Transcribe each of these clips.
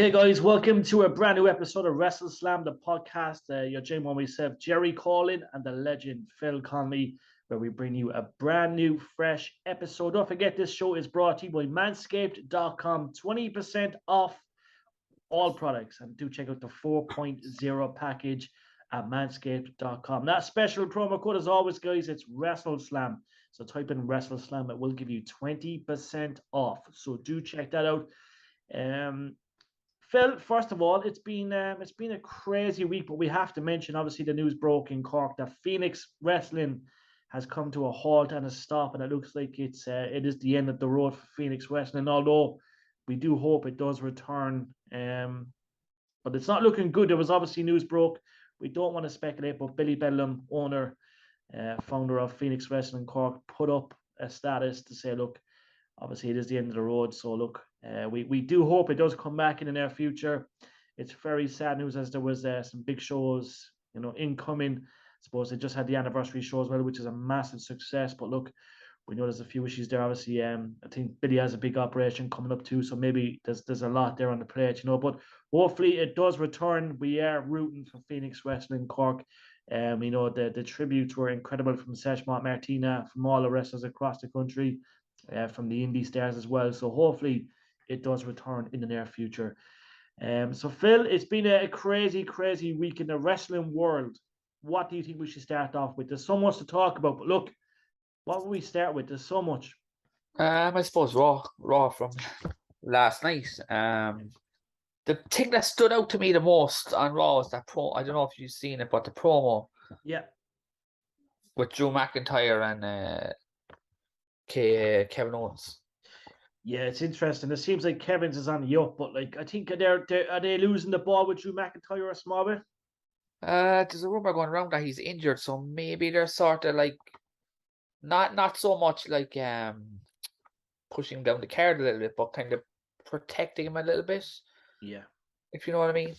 Okay, guys, welcome to a brand new episode of WrestleSlam, the podcast. You're joined by myself, Jerry Collin, and the legend Phil Conley, where we bring you a brand new, fresh episode. Don't forget, this show is brought to you by Manscaped.com. 20% off all products, and do check out the 4.0 package at Manscaped.com. That special promo code, as always, guys, it's WrestleSlam. So type in WrestleSlam, it will give you 20% off. So do check that out. Phil, first of all, it's been a crazy week, but we have to mention, obviously, the news broke in Cork that Phoenix Wrestling has come to a halt and a stop, and it looks like it is the end of the road for Phoenix Wrestling. Although we do hope it does return, but it's not looking good. There was obviously news broke. We don't want to speculate, but Billy Bedlam, owner, founder of Phoenix Wrestling Cork, put up a status to say, look, obviously it is the end of the road. So look, we do hope it does come back in the near future. It's very sad news, as there was some big shows, incoming. I suppose they just had the anniversary show as well, which is a massive success. But look, we know there's a few issues there. Obviously, I think Billy has a big operation coming up too, so maybe there's a lot there on the plate, But hopefully it does return. We are rooting for Phoenix Wrestling Cork. The tributes were incredible from Seshmont Martina, from all the wrestlers across the country, from the indie stars as well. So hopefully it does return in the near future. So Phil, it's been a crazy, crazy week in the wrestling world. What do you think we should start off with? There's so much to talk about, but look, what will we start with? There's so much. I suppose Raw from last night. The thing that stood out to me the most on Raw is that I don't know if you've seen it, but the promo. Yeah. With Drew McIntyre and Kevin Owens. Yeah, it's interesting. It seems like Kevin's is on the up, but like I think are they losing the ball with Drew McIntyre a small bit? There's a rumor going around that he's injured, so maybe they're sort of like not so much like pushing down the card a little bit, but kind of protecting him a little bit. Yeah. If you know what I mean.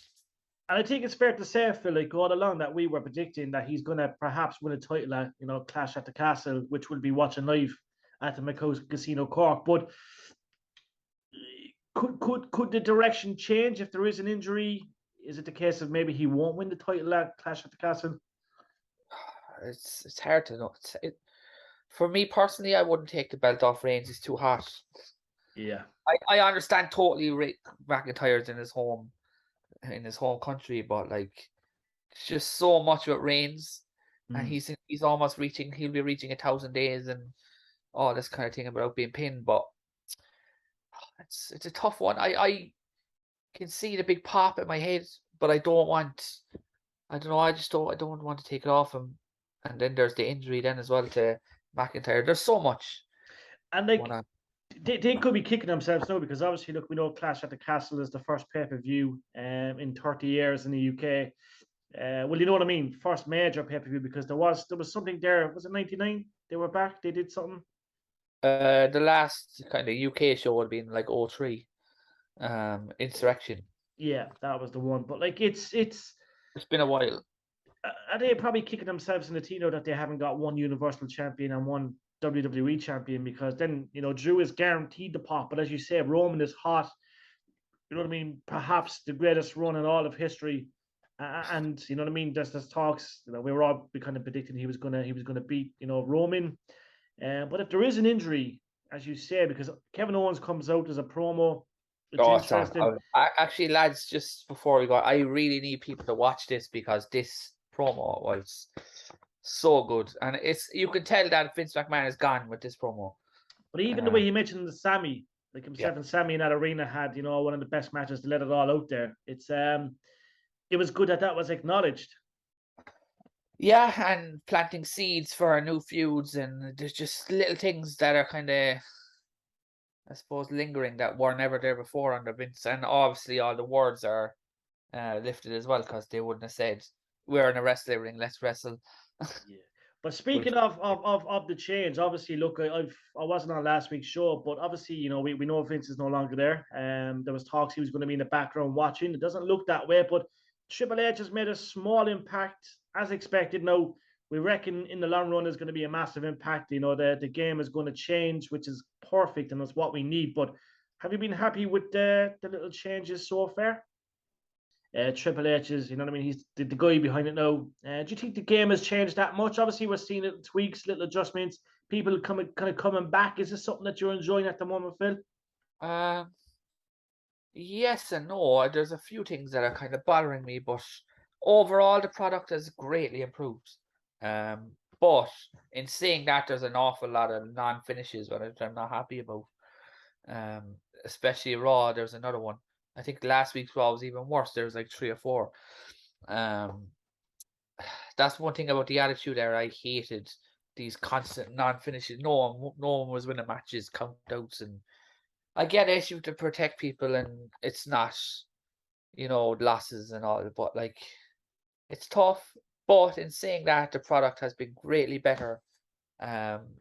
And I think it's fair to say, Phil, like all along that we were predicting that he's going to perhaps win a title at, Clash at the Castle, which we'll be watching live at the Macau Casino Cork. But could the direction change if there is an injury? Is it the case of maybe he won't win the title at Clash at the Castle? It's hard to know. For me personally, I wouldn't take the belt off Reigns. It's too hot. Yeah. I understand totally McIntyre's in his home country, but like it's just so much about Reigns, and he's almost reaching. He'll be reaching 1,000 days and all this kind of thing about being pinned. But it's a tough one. I can see the big pop in my head, but I don't want. I don't know. I don't want to take it off him, and then there's the injury then as well to McIntyre. There's so much, and like. They could be kicking themselves now because obviously, look, we know Clash at the Castle is the first pay-per-view in 30 years in the UK. Well, you know what I mean? First major pay-per-view because there was something there. Was it 99? They were back. They did something. The last kind of UK show would have been like 03, Insurrection. Yeah, that was the one. But like, it's been a while. Are they probably kicking themselves in the teeth now that they haven't got one Universal Champion and one WWE Champion? Because then, Drew is guaranteed the pop. But as you say, Roman is hot. You know what I mean? Perhaps the greatest run in all of history. And you know what I mean? There's talks. We were all kind of predicting he was gonna beat Roman. But if there is an injury, as you say, because Kevin Owens comes out as a promo. It's interesting. Actually, lads, just before we go, I really need people to watch this because this promo was so good, and you can tell that Vince McMahon is gone with this promo. But even the way he mentioned the Sammy, like himself and Sammy in that arena had, one of the best matches to let it all out there. It was good that was acknowledged. Yeah, and planting seeds for new feuds, and there's just little things that are kind of, I suppose, lingering that were never there before under Vince, and obviously all the words are lifted as well because they wouldn't have said we're in a wrestling ring, let's wrestle. Yeah. But speaking of the change, obviously, look, I wasn't on last week's show, but obviously, we know Vince is no longer there. There was talks he was going to be in the background watching. It doesn't look that way, but Triple H has made a small impact as expected. Now, we reckon in the long run there's going to be a massive impact. The game is going to change, which is perfect and that's what we need. But Have you been happy with the little changes so far? Triple H is, you know what I mean? He's the guy behind it now. Do you think the game has changed that much? Obviously, we're seeing little tweaks, little adjustments. People coming back. Is this something that you're enjoying at the moment, Phil? Um, yes and no. There's a few things that are kind of bothering me, but overall the product has greatly improved. But in saying that, there's an awful lot of non-finishes that I'm not happy about. Especially Raw. There's another one. I think last week's Raw was even worse. There was like 3 or 4. Um, that's one thing about the Attitude Era. I hated these constant non-finishes. No one was winning matches, countouts, and I get it. You have to protect people, and it's not, losses and all, but like it's tough. But in saying that, the product has been greatly better.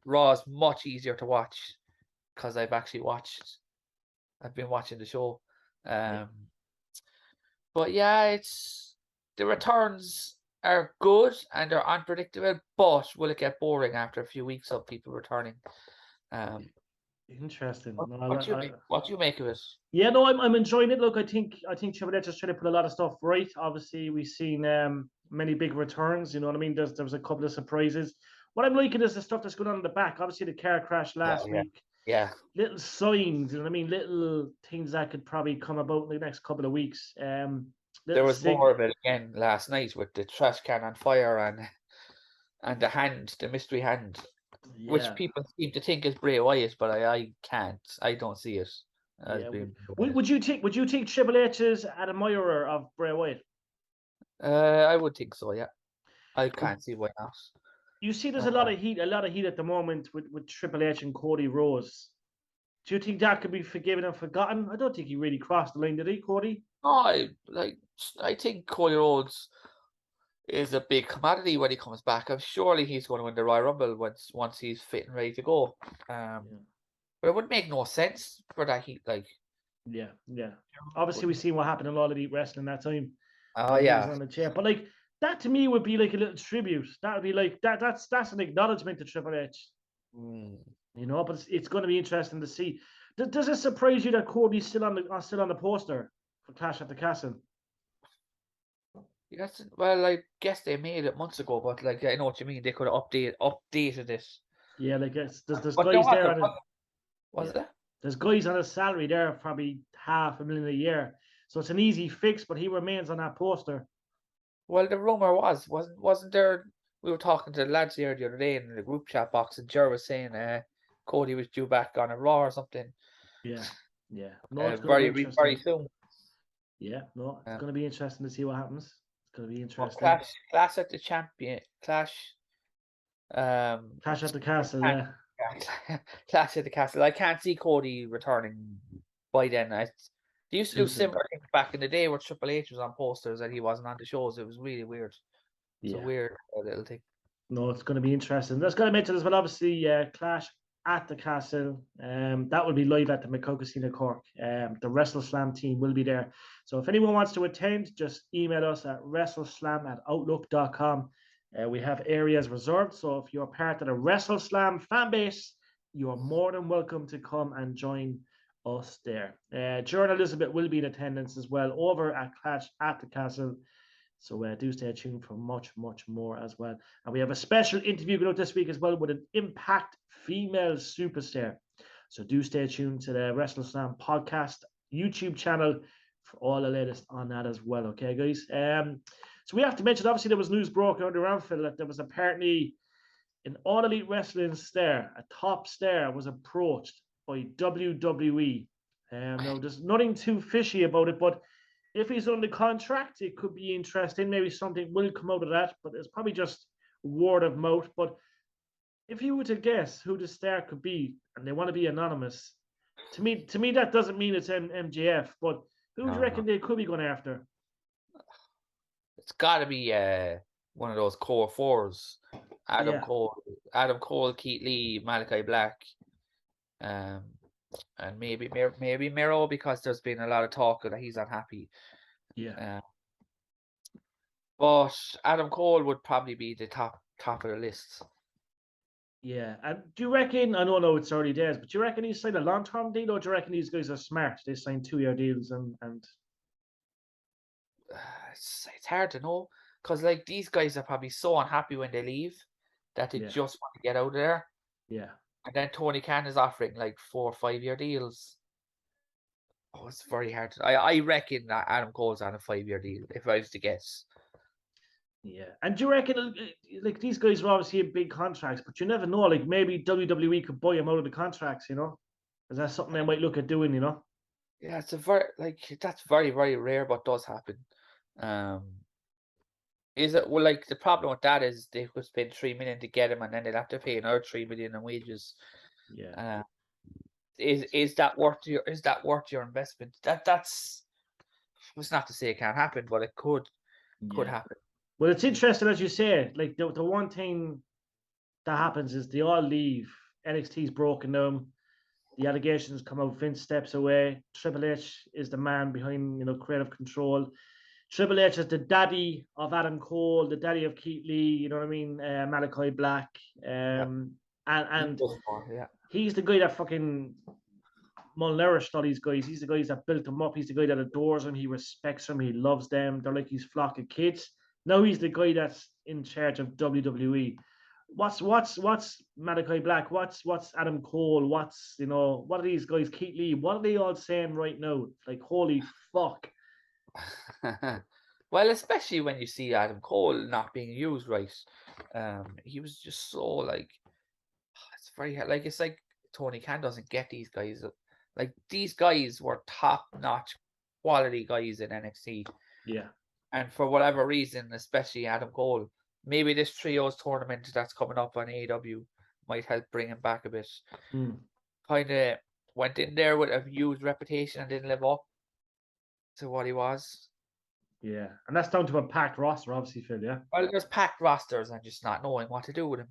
Raw is much easier to watch because I've been watching the show. Yeah. But yeah, the returns are good and they're unpredictable, but will it get boring after a few weeks of people returning? Interesting. What, No, what do you make of it? yeah, no, I'm enjoying it. Look, I think Triple H is trying to put a lot of stuff right. Obviously, we've seen many big returns. You know what I mean? There was a couple of surprises. What I'm liking is the stuff that's going on in the back. Obviously, the car crash Yeah, last yeah, week. yeah. Little signs, you know what I mean? Little things that could probably come about in the next couple of weeks. There Little was sig. more of it again last night with the trash can on fire and the mystery hand, which Yeah, people seem to think is Bray Wyatt, but I can't. I don't see it as yeah. being Bray Would, Wyatt. would you think? Would you think Triple H is an admirer of Bray Wyatt? I would think so, yeah. I Would can't see why not. you see? There's a lot Uh, of heat. A lot of heat at the moment with Triple H and Cody Rhodes. Do you think that could be forgiven and forgotten? I don't think he really crossed the line, did he, Cody? no, I think Cody Rhodes is a big commodity when he comes back. I'm surely he's going to win the Royal Rumble once he's fit and ready to go. Yeah, But it would make no sense for that heat, like. yeah. Obviously, we seen what happened in All Elite Wrestling that time Oh when he was yeah. on the chair. But like that to me would be like a little tribute. That would be like that. That's an acknowledgement to Triple H. Mm. You know, but it's going to be interesting to see. Does it surprise you that Cody's still on the poster for Clash at the Castle? Yes, well, I guess they made it months ago, but like I know what you mean. They could have updated it. Yeah, like there's But there guys there wasn't, on his was yeah. there? There's guys on his salary there, probably $500,000 a year. So it's an easy fix, but he remains on that poster. Well, the rumor wasn't there? We were talking to the lads here the other day in the group chat box, and Jer was saying Cody was due back on a Raw or something Yeah, yeah. No, it's going to be very interesting. soon. Yeah, no, it's going to be interesting to see what happens. It's going to be But interesting. Clash at the Champion, Clash at the Castle, can't- yeah. Clash at the Castle. I can't see Cody returning by then. They used to Too do soon. similar things back in the day where Triple H was on posters and he wasn't on the shows. It was really weird. It's a Yeah. weird little thing. No, it's going to be interesting. That's got to mention as well, obviously, Clash at the Castle. That will be live at the McCoy Casino Cork. The WrestleSlam team will be there. So if anyone wants to attend, just email us at wrestleslam@outlook.com. We have areas reserved. So if you're part of the WrestleSlam fan base, you are more than welcome to come and join us there. Jordan Elizabeth will be in attendance as well over at Clash at the Castle. So do stay tuned for much, much more as well. And we have a special interview going out this week as well with an Impact female superstar. So do stay tuned to the WrestleSlam podcast YouTube channel for all the latest on that as well. Okay, guys. So we have to mention, obviously, there was news broken around Phil that there was apparently an All Elite Wrestling star, a top star, was approached by WWE. Now, there's nothing too fishy about it, but if he's under contract, it could be interesting. Maybe something will come out of that, but it's probably just word of mouth. But if you were to guess who the star could be, and they want to be anonymous, to me that doesn't mean it's MJF. But who do you No, no. reckon they could be going after? It's got to be one of those core fours. Yeah, Adam Cole, Keith Lee, Malachi Black, and maybe Miro because there's been a lot of talk that he's unhappy. yeah. But Adam Cole would probably be the top of the list. Yeah. And do you reckon, I don't know it's early days, but do you reckon he's signed a long-term deal, or do you reckon these guys are smart? They signed 2-year deals and It's hard to know because like these guys are probably so unhappy when they leave that they yeah, just want to get out of there. yeah. And then Tony Khan is offering like 4 or 5 year deals. Oh, it's very hard. I reckon that Adam Cole's on a 5 year deal, if I was to guess. Yeah, and do you reckon like these guys are obviously in big contracts, but you never know. Like maybe WWE could buy them out of the contracts, you know? Is that something they might look at doing? You know? Yeah, it's a very like that's very, very rare, but does happen. Um, is it well like the problem with that is they could spend 3 million to get him and then they'd have to pay another 3 million in wages. Yeah, Uh, is that worth your investment? That's it's not to say it can't happen, but it could yeah. happen. Well, it's interesting as you say. Like the one thing that happens is they all leave. NXT's broken down. The allegations come out. Vince steps away. Triple H is the man behind creative control. Triple H is the daddy of Adam Cole, the daddy of Keith Lee. You know what I mean? Malachi Black. Yeah, And yeah, he's the guy that fucking malnourished all these guys. He's the guys that built them up. He's the guy that adores them. He respects them. He loves them. They're like his flock of kids. Now he's the guy that's in charge of WWE. What's Malachi Black? What's Adam Cole? What are these guys? Keith Lee. What are they all saying right now? Like holy fuck. Well, especially when you see Adam Cole not being used right. He was just so like it's very like it's like Tony Khan doesn't get these guys. Like these guys were top notch quality guys in NXT, Yeah. and for whatever reason, especially Adam Cole, maybe this trios tournament that's coming up on AEW might help bring him back a bit. Mm. Kind of went in there with a huge reputation and didn't live up to what he was. Yeah. And that's down to a packed roster, obviously, Phil. Yeah. Well, there's packed rosters and just not knowing what to do with him.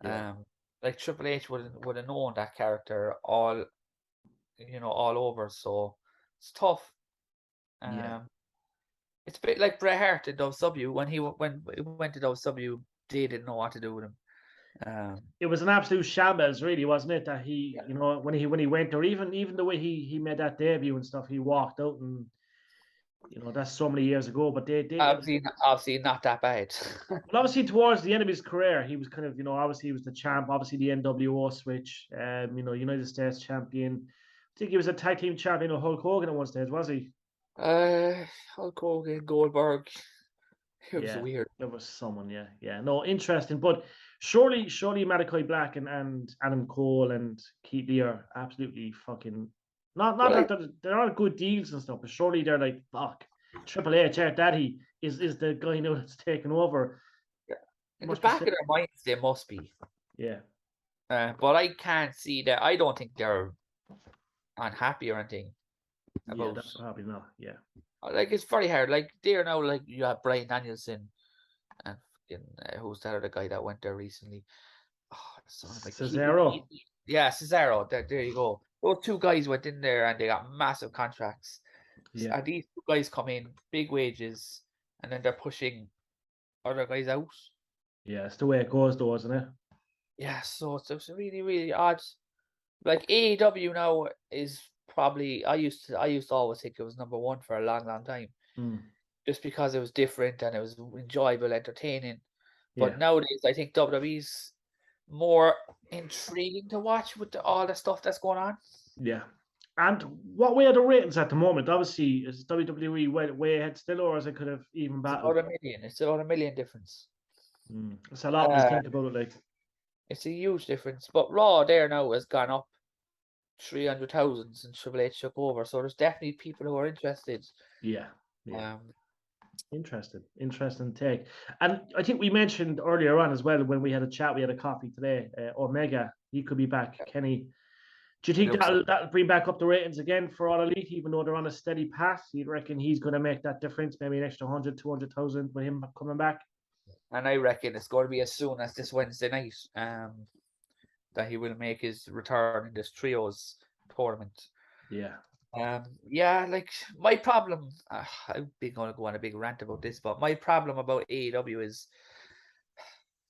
Yeah. Like Triple H would have known that character all all over. So it's tough. Yeah. It's a bit like Bret Hart in WCW when he went to WCW, they didn't know what to do with him. It was an absolute shambles, really, wasn't it? That he, Yeah. when he went, or even the way he made that debut and stuff, he walked out, and that's so many years ago. But they Obviously not that bad. well, obviously towards the end of his career, he was kind of, obviously he was the champ, obviously the NWO switch, United States champion. I think he was a tag team champion of Hulk Hogan at one stage, was he? Hulk Hogan, Goldberg. It was Yeah, weird. there was someone. Yeah, yeah. No, interesting. But surely Malachi Black and Adam Cole and Keith Lee are absolutely fucking not Well, that they're not good deals and stuff, but surely they're like fuck. Triple H, our daddy, is the guy now that's taken over. in the Must be back so. of their minds, they must be. Yeah, But I can't see that. I don't think they're unhappy or anything yeah, about. that's probably not. Yeah, Like it's very hard. Like there now, like you have Brian Danielson and fucking, who's that other guy that went there recently? Oh, son of a Cesaro. yeah, Cesaro. There you go. Those two guys went in there and they got massive contracts. Yeah, And these two guys come in, big wages, and then they're pushing other guys out. yeah, it's the way it goes, though, isn't it? Yeah, so it's really, really odd. Like AEW now is probably I used to always think it was number one for a long, long time. Mm. Just because it was different and it was enjoyable, entertaining. Yeah, But nowadays, I think WWE's more intriguing to watch with all the stuff that's going on. yeah. And what way are the ratings at the moment? Obviously, is WWE way ahead still, or is it kind of even It's battle? about a million. It's about a million difference. It's a lot when you Uh, think about it. Like, it's a huge difference. But Raw there now has gone up 300,000 since Triple H took over. So there's definitely people who are interested. yeah, yeah. Um, Interesting take. And I think we mentioned earlier on as well when we had a chat, we had a coffee today. Omega, he could be back. Kenny, do you think looks that'll bring back up the ratings again for All Elite, even though they're on a steady path? You reckon he's going to make that difference? Maybe an extra 100, 200,000 with him coming back? and I reckon it's going to be as soon as this Wednesday night that he will make his return in this trios tournament. Yeah. Yeah, like my problem, I'm going to go on a big rant about this, but my problem about AEW is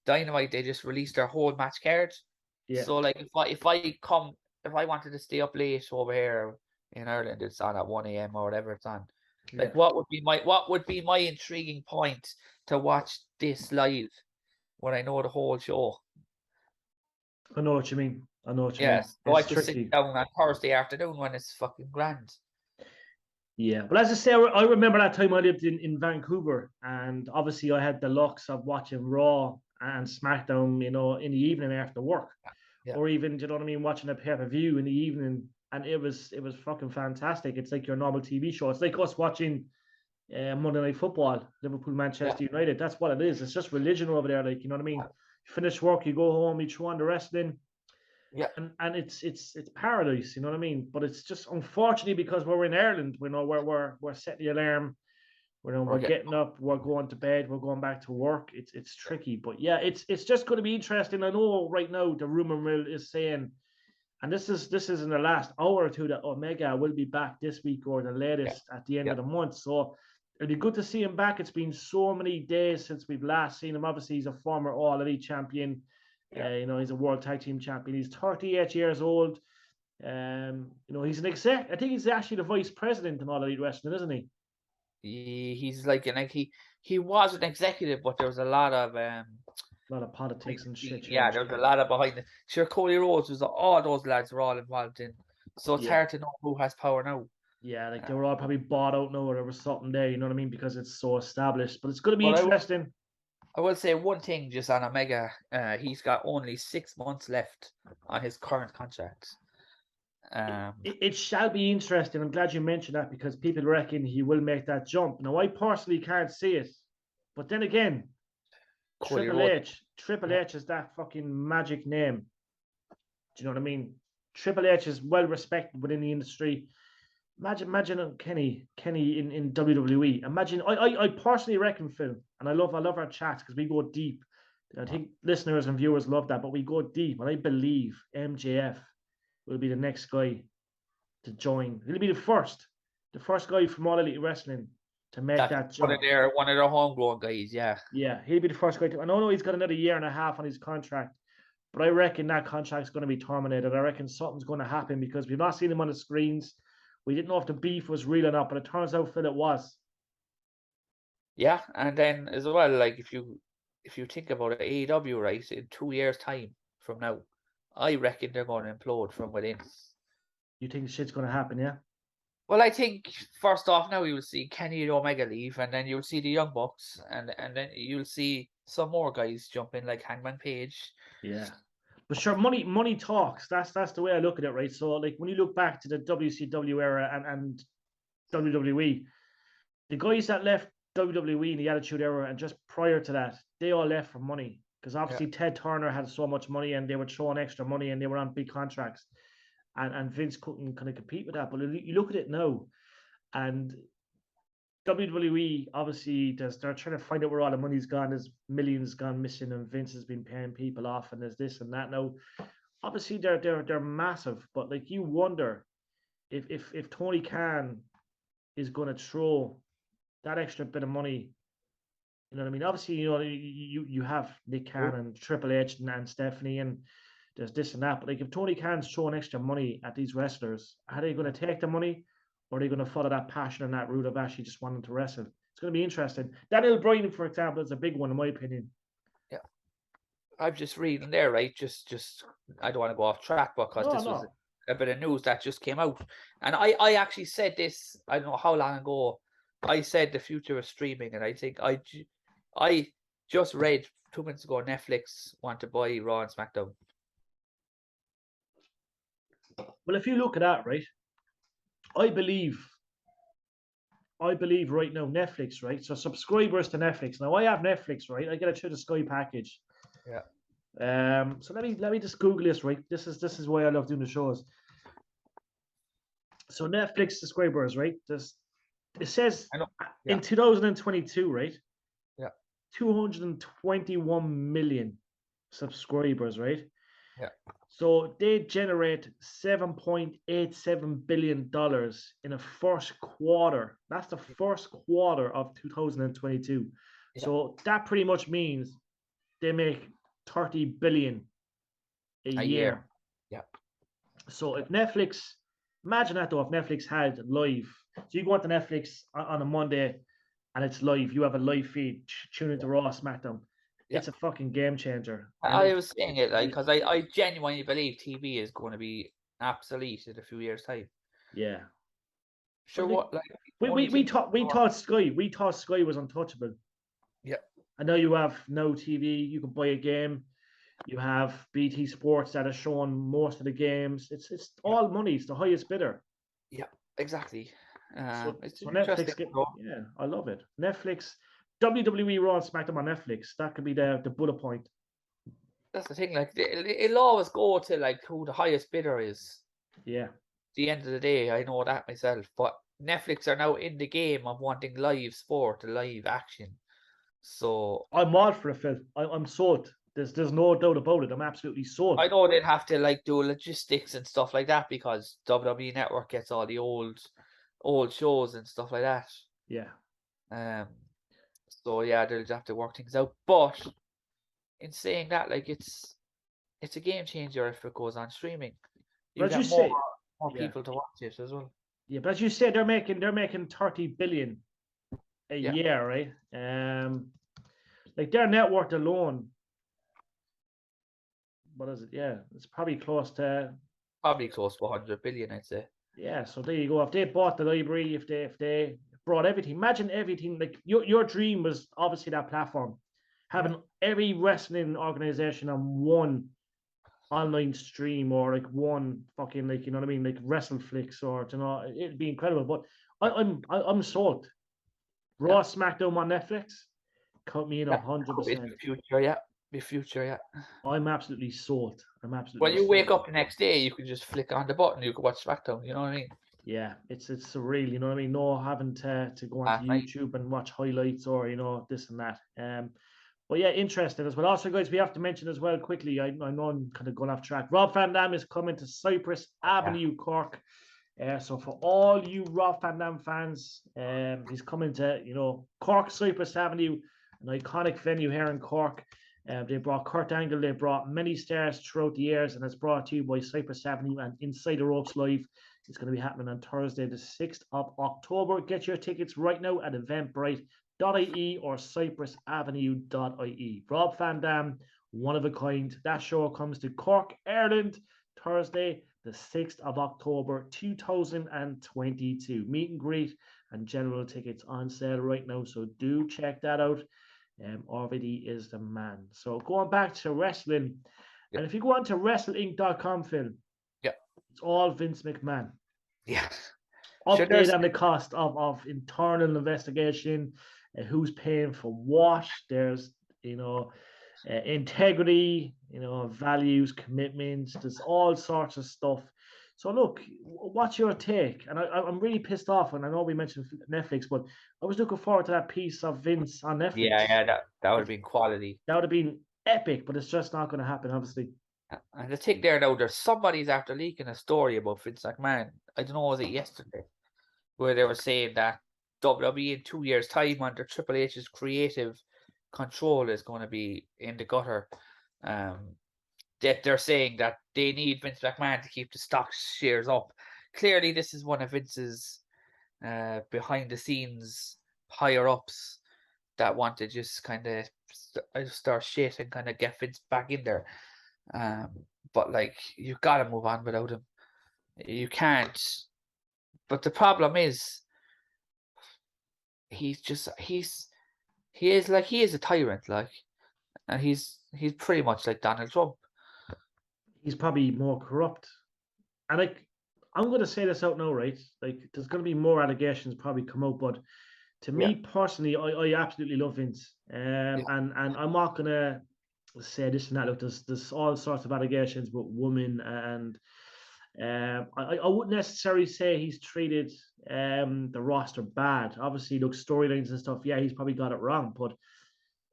Dynamite, they just released their whole match card Yeah. So like if I wanted to stay up late over here in Ireland, it's on at 1 a.m. or whatever it's on. Yeah. Like what would be my intriguing point to watch this live when I know the whole show? I know what you mean. I know what you mean. Yes. So I It's just sit tricky. down on Thursday afternoon when it's fucking grand. Yeah, but as I say, I remember that time I lived in Vancouver, and obviously I had the lucks of watching Raw and SmackDown, in the evening after work, Yeah. or even, you know what I mean, watching a pay-per-view in the evening, and it was fucking fantastic. It's like your normal TV show. It's like us watching Monday Night Football, Liverpool, Yeah. Manchester United. That's what it is. It's just religion over there. Like, you know what I mean? You finish work, you go home, you throw on the wrestling, Yeah. and it's paradise, you know what I mean? But it's just unfortunately because we're in Ireland, we're setting the alarm, we're Okay. getting up, we're going to bed, we're going back to work. It's tricky, but yeah, it's just going to be interesting. I know right now the rumor mill is saying, and this is in the last hour or two, that Omega will be back this week or the Yeah. latest at the end Yeah. of the month. So it'll be good to see him back. It's been so many days since we've last seen him. Obviously, he's a former All Elite champion. He's a World Tag Team champion. He's 38 years old. He's an exec. I think he's actually the vice president in All Elite Wrestling, isn't he? He's like he was an executive, but there was a lot of A lot of politics and shit. yeah, there was a lot of behind it. Sure, Cody Rhodes was all those lads were all involved in, so it's Yeah. hard to know who has power now. Yeah, like they were all probably bought out now, or there was something there, you know what I mean? Because it's so established. But it's going to be interesting. I will say one thing just on Omega. He's got only 6 months left on his current contract. It shall be interesting. I'm glad you mentioned that because people reckon he will make that jump. Now, I personally can't see it, but then again, Cody Triple Rhodes. H, Triple H is that fucking magic name. Do you know what I mean? Triple H is well respected within the industry. Imagine Kenny in WWE. Imagine I personally reckon, Phil, and I love our chats because we go deep. I think listeners and viewers love that, but we go deep, and I believe MJF will be the next guy to join. He'll be the first guy from All Elite Wrestling to make that jump. One of their homegrown guys, yeah. Yeah, he'll be the first guy to. I know he's got another year and a half on his contract, but I reckon that contract's going to be terminated. I reckon something's going to happen because we've not seen him on the screens. We didn't know if the beef was real or not, but it turns out, Phil, it was. Yeah, and then as well, like if you think about it, AEW, right, in 2 years' time from now, I reckon they're going to implode from within. You think shit's going to happen, yeah? Well, I think first off now you'll see Kenny Omega leave, and then you'll see the Young Bucks, and then you'll see some more guys jump in like Hangman Page. Yeah. But sure, money talks. That's the way I look at it, right? So like when you look back to the WCW era and WWE, the guys that left WWE in the Attitude Era and just prior to that, they all left for money. Because obviously Ted Turner had so much money and they were throwing extra money and they were on big contracts. And Vince couldn't kind of compete with that. But you look at it now, and WWE obviously they're trying to find out where all the money's gone. There's millions gone missing, and Vince has been paying people off, and there's this and that. Now, obviously they're massive, but like you wonder if Tony Khan is going to throw that extra bit of money. You know what I mean? Obviously, you have Nick Khan and Triple H and Stephanie, and there's this and that. But like, if Tony Khan's throwing extra money at these wrestlers, are they going to take the money, or are they going to follow that passion and that route of actually just wanting to wrestle? It's going to be interesting. Daniel Bryan, for example, is a big one in my opinion. Yeah, I'm just reading there, right? Just I don't want to go off track because this was a bit of news that just came out, and I actually said this. I don't know how long ago. I said the future of streaming, and I think I just read 2 minutes ago Netflix want to buy Raw and SmackDown. Well, if you look at that, right, I believe right now Netflix, right? So subscribers to Netflix. Now I have Netflix, right? I get it through the Sky package. Yeah. So let me just Google this, right? This is why I love doing the shows. So Netflix subscribers, right? It says in 2022, right? Yeah. 221 million subscribers, right? Yeah. So they generate $7.87 billion in a first quarter. That's the first quarter of 2022. Yeah. So that pretty much means they make 30 billion a year. year. Yeah. So if Netflix, imagine that though, if Netflix had live, so you go onto Netflix on a Monday and it's live, you have a live feed, tune into Raw, SmackDown. Yeah. It's a fucking game changer. I was saying it like because I genuinely believe TV is going to be obsolete in a few years' time. Yeah. Sure, what like we thought Sky was untouchable. Yeah. I know you have no TV, you can buy a game. You have BT Sports that are showing most of the games. It's all money. It's the highest bidder. Yeah, exactly. So It's Netflix, interesting. yeah, I love it. Netflix, WWE Raw and SmackDown on Netflix. That could be the bullet point. That's the thing. Like it'll always go to like who the highest bidder is. Yeah. At the end of the day, I know that myself. But Netflix are now in the game of wanting live sport, live action. So I'm all for it, Phil. I'm sold. There's no doubt about it. I'm absolutely sold. I know they'd have to like do logistics and stuff like that because WWE Network gets all the old shows and stuff like that. Yeah. So yeah, they'll have to work things out. But in saying that, like it's a game changer if it goes on streaming. You get more people to watch it as well. Yeah, but as you say, they're making 30 billion a year, right? Like their net worth alone. What is it? Yeah, it's probably close to 100 billion, I'd say. Yeah, so there you go. If they bought the library, if they brought everything, imagine everything. Like your dream was obviously that platform, having every wrestling organization on one online stream or like one fucking like you know what I mean, like WrestleFlix or you know, it'd be incredible. But I'm sold. Raw SmackDown on Netflix, cut me in 100%. The future, yeah. I'm absolutely sold. I'm absolutely. When you wake up the next day, you can just flick on the button. You can watch SmackDown. You know what I mean? Yeah, it's surreal. You know what I mean? No having to go onto YouTube and watch highlights or you know this and that. But yeah, interesting as well. Also, guys, we have to mention as well quickly. I know I'm kind of going off track. Rob Van Dam is coming to Cypress Avenue, Cork. So for all you Rob Van Dam fans, he's coming to Cork Cypress Avenue, an iconic venue here in Cork. They brought Kurt Angle, they brought many stars throughout the years, and it's brought to you by Cypress Avenue and Inside the Ropes Live. It's going to be happening on Thursday, the 6th of October. Get your tickets right now at eventbrite.ie or cypressavenue.ie. Rob Van Dam, one of a kind. That show comes to Cork, Ireland, Thursday, the 6th of October, 2022. Meet and greet and general tickets on sale right now, so do check that out. RVD is the man. So going back to wrestling, and if you go on to wrestlinc.com, Phil, it's all Vince McMahon. Yeah. Update on the cost of internal investigation, who's paying for what. There's integrity, values, commitments. There's all sorts of stuff. So look, what's your take? And I'm really pissed off, and I know we mentioned Netflix, but I was looking forward to that piece of Vince on Netflix. Yeah, that would have been quality. That would have been epic, but it's just not going to happen, obviously. And the thing there now, there's somebody's after leaking a story about Vince McMahon. I don't know, was it yesterday? Where they were saying that WWE in 2 years' time under Triple H's creative control is going to be in the gutter. That they're saying that they need Vince McMahon to keep the stock shares up. Clearly, this is one of Vince's behind the scenes higher ups that want to just kind of start shit and kind of get Vince back in there. But like, you gotta move on without him. You can't. But the problem is, he is a tyrant, like, and he's pretty much like Donald Trump. He's probably more corrupt, and like, I'm going to say this out now, right? Like, there's going to be more allegations probably come out, but to me personally, I absolutely love Vince, and I'm not going to say this and that. Look, there's all sorts of allegations about women, and I wouldn't necessarily say he's treated the roster bad. Obviously, look, storylines and stuff. Yeah, he's probably got it wrong, but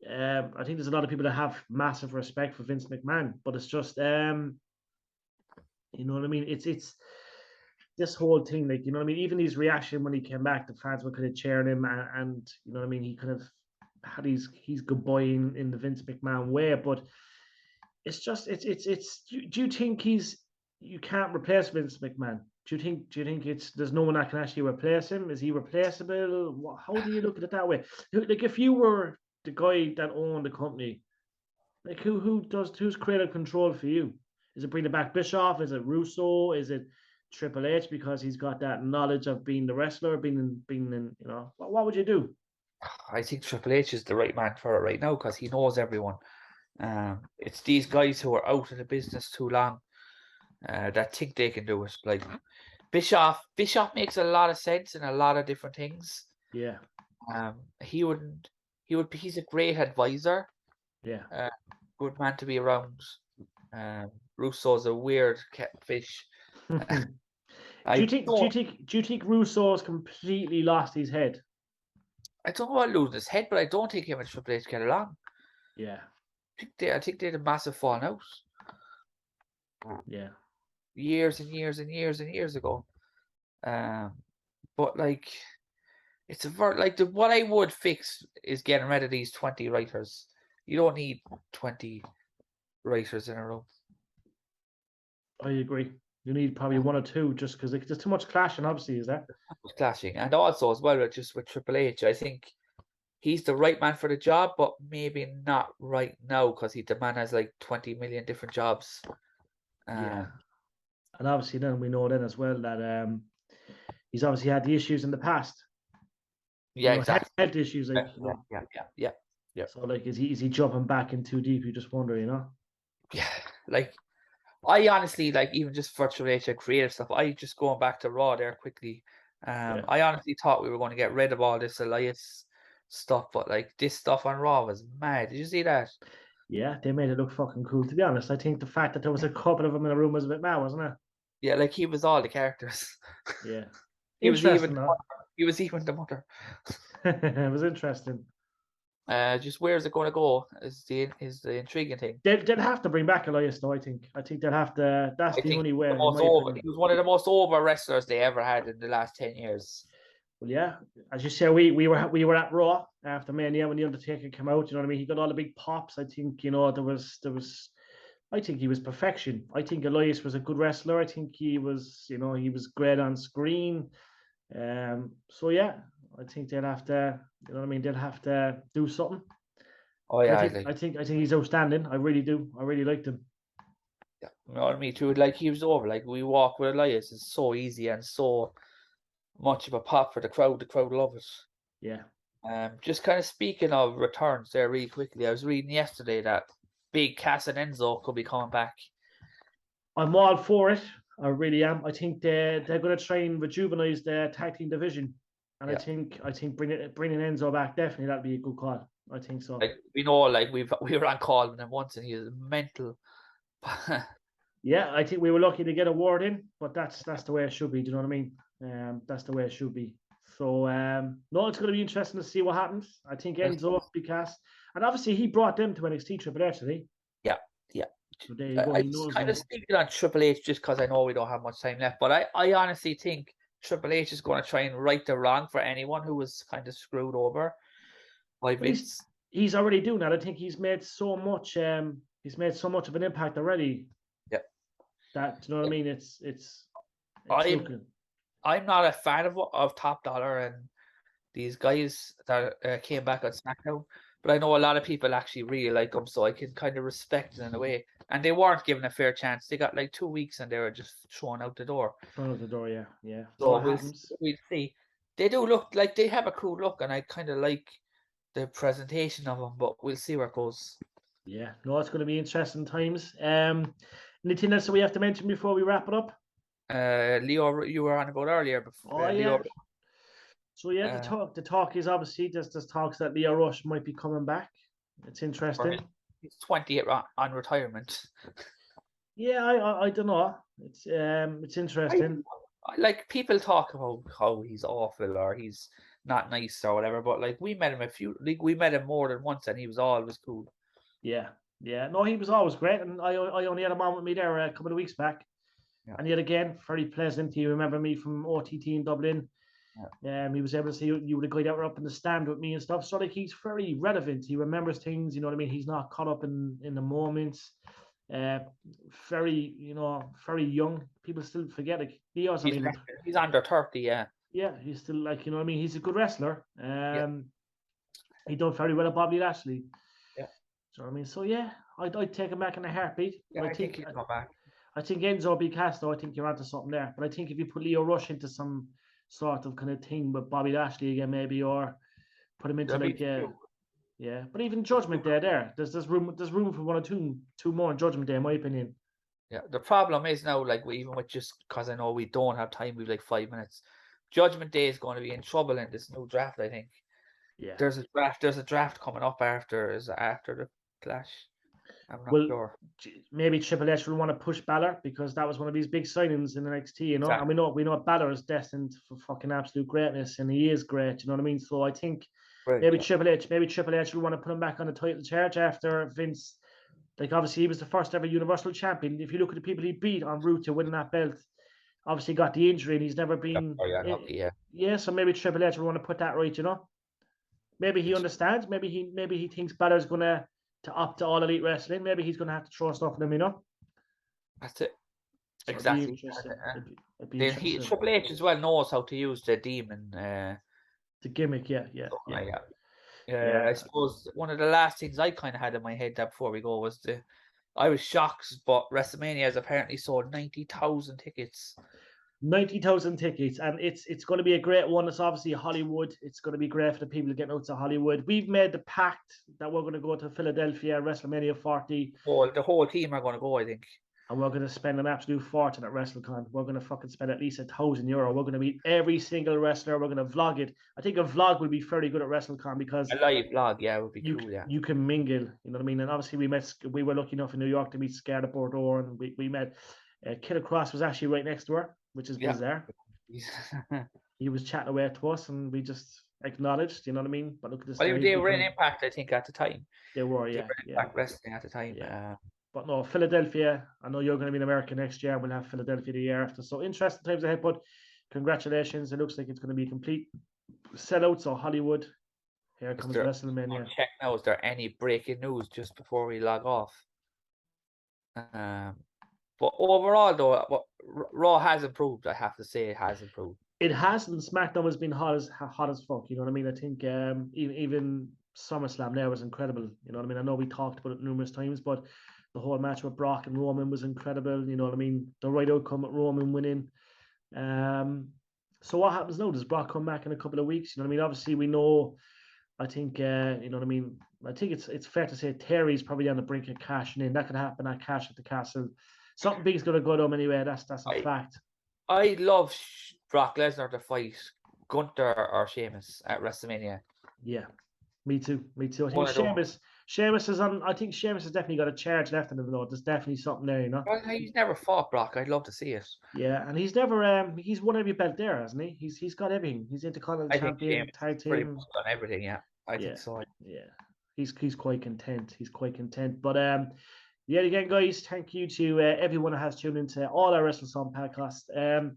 I think there's a lot of people that have massive respect for Vince McMahon. But it's just, you know what I mean? It's this whole thing, like, you know what I mean? Even his reaction when he came back, the fans were kind of cheering him, and you know what I mean? He kind of had his goodbye in the Vince McMahon way, but it's just it's. Do you think you can't replace Vince McMahon? Do you think it's there's no one that can actually replace him? Is he replaceable? How do you look at it that way? Like if you were the guy that owned the company, like who's creative control for you? Is it bringing back Bischoff? Is it Russo? Is it Triple H because he's got that knowledge of being the wrestler, being in what would you do? I think Triple H is the right man for it right now because he knows everyone. It's these guys who are out of the business too long that think they can do it. Like Bischoff makes a lot of sense in a lot of different things. Yeah, he's a great advisor. yeah. Good man to be around. Russo's a weird fish. Do you think Russo's completely lost his head? I don't know about losing his head, but I don't think him and Triple H get along. Yeah. I think they had a massive falling out. Yeah. Years and years and years and years ago. But like it's what I would fix is getting rid of these 20 writers. You don't need 20 writers in a row. I agree. You need probably one or two just because there's too much clashing, obviously, is there? Clashing. And also as well with Triple H, I think he's the right man for the job, but maybe not right now because the man has like 20 million different jobs. Yeah. And obviously then we know then as well that he's obviously had the issues in the past. Yeah, exactly. Health issues, like yeah. So like is he jumping back in too deep? You just wonder, Yeah, like I honestly like even just for Triple H creative stuff. I just going back to Raw there quickly. I honestly thought we were going to get rid of all this Elias stuff, but like this stuff on Raw was mad. Did you see that? Yeah, they made it look fucking cool. To be honest, I think the fact that there was a couple of them in the room was a bit mad, wasn't it? Yeah, like he was all the characters. Yeah, he was even the mother. It was interesting. Just where's it going to go is the intriguing thing. They'll have to bring back Elias, though. I think they'll have to. That's the only way. He was one of the most over wrestlers they ever had in the last 10 years. Well, yeah, as you say, we were at Raw after Mania when the Undertaker came out. You know what I mean? He got all the big pops. I think there was. I think he was perfection. I think Elias was a good wrestler. I think he was he was great on screen. So yeah, I think they'll have to. You know what I mean? They'll have to do something. Oh yeah, I think he's outstanding. I really do. I really liked him. Yeah, no, me too. Like he was over. Like we walk with Elias is so easy and so much of a pop for the crowd. The crowd love it. Yeah. Just kind of speaking of returns there really quickly. I was reading yesterday that Big Cass and Enzo could be coming back. I'm all for it. I really am. I think they're going to try and rejuvenate the tag team division, and I think bringing Enzo back definitely that'd be a good call. I think so. Like we know, like we were on call with him once, and he was mental. Yeah, I think we were lucky to get a ward in, but that's the way it should be. Do you know what I mean? That's the way it should be. So no, it's going to be interesting to see what happens. I think Enzo because, and obviously he brought them to NXT Triple H, didn't he? Yeah. So there you go. I just kind of speaking on Triple H just because I know we don't have much time left, but I honestly think Triple H is going to try and right the wrong for anyone who was kind of screwed over by Vince. He's already doing that. I think he's made so much. He's made so much of an impact already. Yeah. That you know what I mean. It's I'm not a fan of Top Dollar and these guys that came back on SmackDown, but I know a lot of people actually really like them, so I can kind of respect it in a way. And they weren't given a fair chance. They got like 2 weeks and they were just thrown out the door. Yeah. So we'll see. They do look like they have a cool look, and I kind of like the presentation of them, but we'll see where it goes. Yeah, no, it's going to be interesting times. Anything else that we have to mention before we wrap it up? Leo, you were on about earlier before. Yeah. So yeah, the talk is obviously there's talks that Leo Rush might be coming back. It's interesting. He's 28 on retirement. Yeah, I don't know. It's interesting. Like people talk about how he's awful or he's not nice or whatever, but like we met him more than once, and he was always cool. Yeah. No, he was always great, and I only had him on with me there a couple of weeks back, and yet again very pleasant. He remembered me from OTT in Dublin. He was able to see you were the guy that were up in the stand with me and stuff. So like he's very relevant. He remembers things. You know what I mean? He's not caught up in the moments. very, very young. People still forget it. He's under 30, yeah. Yeah, he's still like, he's a good wrestler. Yeah. He done very well at Bobby Lashley. Yeah. So I mean, so yeah, I'd take him back in a heartbeat. Yeah, I think he'll come back. I think Enzo B. Castro, I think you're onto something there. But I think if you put Leo Rush into some sort of kind of thing with Bobby Lashley again, maybe, or put him into yeah. But even Judgment Day there's room for one or two more in Judgment Day, in my opinion. Yeah, the problem is now, like, even with, just because I know we don't have time, we've like 5 minutes. Judgment Day is going to be in trouble in this new draft, I think. Yeah. There's a draft coming up after the Clash. I'm not sure. Maybe Triple H will want to push Balor, because that was one of his big signings in NXT, Exactly. And we know Balor is destined for fucking absolute greatness, and he is great, you know what I mean? So I think Triple H will want to put him back on the title charge after Vince. Like, obviously, he was the first ever Universal Champion. If you look at the people he beat en route to winning that belt, obviously got the injury, and he's never been. Yeah, so maybe Triple H will want to put that right, Maybe he understands. Maybe he thinks Balor's gonna to opt to All Elite Wrestling. Maybe he's gonna have to throw stuff at him, That's it. So exactly. Triple H as well knows how to use the demon. The gimmick, yeah. I suppose one of the last things I kind of had in my head that before we go was I was shocked, but WrestleMania has apparently sold 90,000 tickets. 90,000 tickets, and it's going to be a great one. It's obviously Hollywood. It's going to be great for the people getting out to Hollywood. We've made the pact that we're going to go to Philadelphia, WrestleMania 40. The whole team are going to go, I think. And we're going to spend an absolute fortune at WrestleCon. We're going to fucking spend at least €1,000. We're going to meet every single wrestler. We're going to vlog it. I think a vlog would be very good at WrestleCon, because a live vlog, yeah, would be cool. Yeah, you can mingle. You know what I mean? And obviously we were lucky enough in New York to meet Scarlett at Bordeaux, and we met. Killer Cross was actually right next to her, which is bizarre. He was chatting away to us, and we just acknowledged. You know what I mean? But look at this. Well, they were in Impact, I think, at the time. They were, yeah. Impact Wrestling at the time. Yeah. But no, Philadelphia. I know you're going to be in America next year. We'll have Philadelphia the year after. So interesting times ahead. But congratulations! It looks like it's going to be a complete sellout. So Hollywood, here comes WrestleMania. Check now. Is there any breaking news just before we log off? But overall, though, Raw has improved. I have to say, it has improved. It has, and SmackDown has been hot as fuck. You know what I mean? I think even SummerSlam there was incredible. You know what I mean? I know we talked about it numerous times, but the whole match with Brock and Roman was incredible. You know what I mean? The right outcome at Roman winning. So what happens now? Does Brock come back in a couple of weeks? You know what I mean? Obviously, we know. I think you know what I mean. I think it's fair to say Terry's probably on the brink of cashing in. That could happen at Cash at the Castle. Something big's going to go down anyway. That's a fact. I love Brock Lesnar to fight Gunther or Sheamus at WrestleMania. Yeah, me too. I think Sheamus is on. I think Sheamus has definitely got a charge left in him, though. There's definitely something there, Well, he's never fought Brock. I'd love to see it. Yeah, and he's never. He's won every belt there, hasn't he? He's got everything. He's Intercontinental Champion, tag team. Done everything. Yeah, I think so. Yeah, he's quite content. But yet again, guys, thank you to everyone who has tuned into all our WrestleSlam podcast.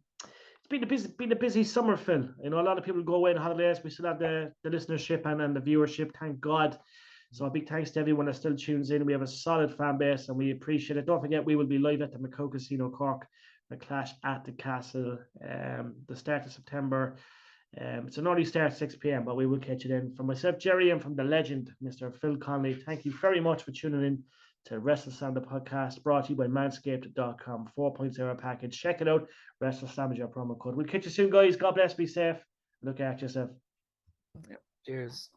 It's been a busy summer, Phil. You know, a lot of people go away on holidays. We still have the listenership and the viewership, thank God. So a big thanks to everyone that still tunes in. We have a solid fan base, and we appreciate it. Don't forget, we will be live at the McCoy Casino Cork, the Clash at the Castle, the start of September. It's an early start, 6 p.m., but we will catch it in. From myself, Jerry, and from the legend, Mr. Phil Conley, thank you very much for tuning in to WrestleSlam, the podcast, brought to you by Manscaped.com 4.0 package. Check it out. WrestleSlam is your promo code. We'll catch you soon, guys. God bless. Be safe. Look after yourself. Cheers.